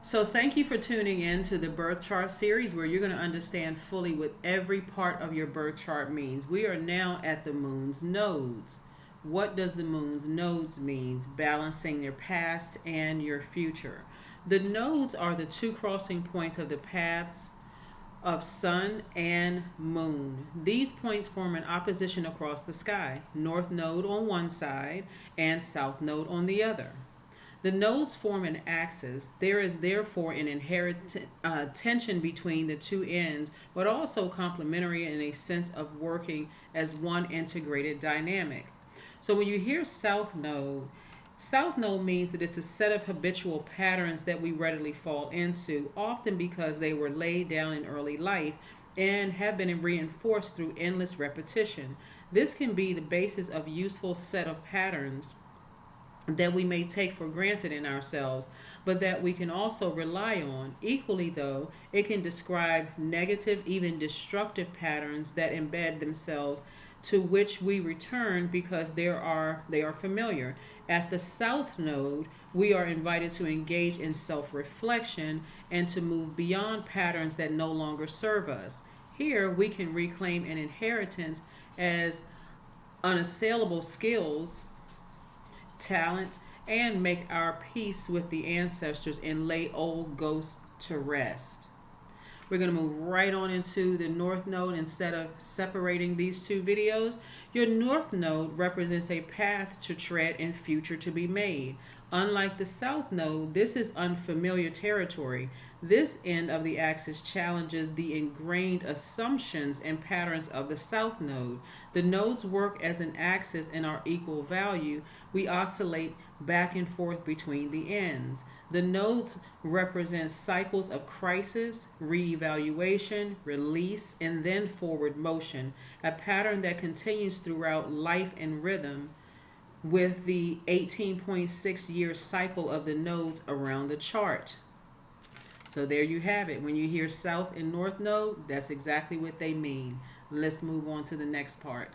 So, thank you for tuning in to the birth chart series where you're going to understand fully what every part of your birth chart means. We are now at the moon's nodes. What does the moon's nodes mean? Balancing your past and your future. The nodes are the two crossing points of the paths of sun and moon. These points form an opposition across the sky, north node on one side and south node on the other. The nodes form an axis. There is therefore an inherent tension between the two ends, but also complementary in a sense of working as one integrated dynamic. So when you hear South node means that it's a set of habitual patterns that we readily fall into, often because they were laid down in early life and have been reinforced through endless repetition. This can be the basis of useful set of patterns that we may take for granted in ourselves, but that we can also rely on. Equally, though, it can describe negative, even destructive patterns that embed themselves to which we return because they are familiar. At the South Node, we are invited to engage in self-reflection and to move beyond patterns that no longer serve us. Here, we can reclaim an inheritance as unassailable skills, talent, and make our peace with the ancestors and lay old ghosts to rest. We're going to move right on into the North Node instead of separating these two videos. Your North Node represents a path to tread and future to be made. Unlike the South Node, this is unfamiliar territory. This end of the axis challenges the ingrained assumptions and patterns of the South Node. The nodes work as an axis and are equal value. We oscillate back and forth between the ends. The nodes represent cycles of crisis, reevaluation, release, and then forward motion, a pattern that continues throughout life and rhythm with the 18.6-year cycle of the nodes around the chart. So there you have it. When you hear South and North Node, that's exactly what they mean. Let's move on to the next part.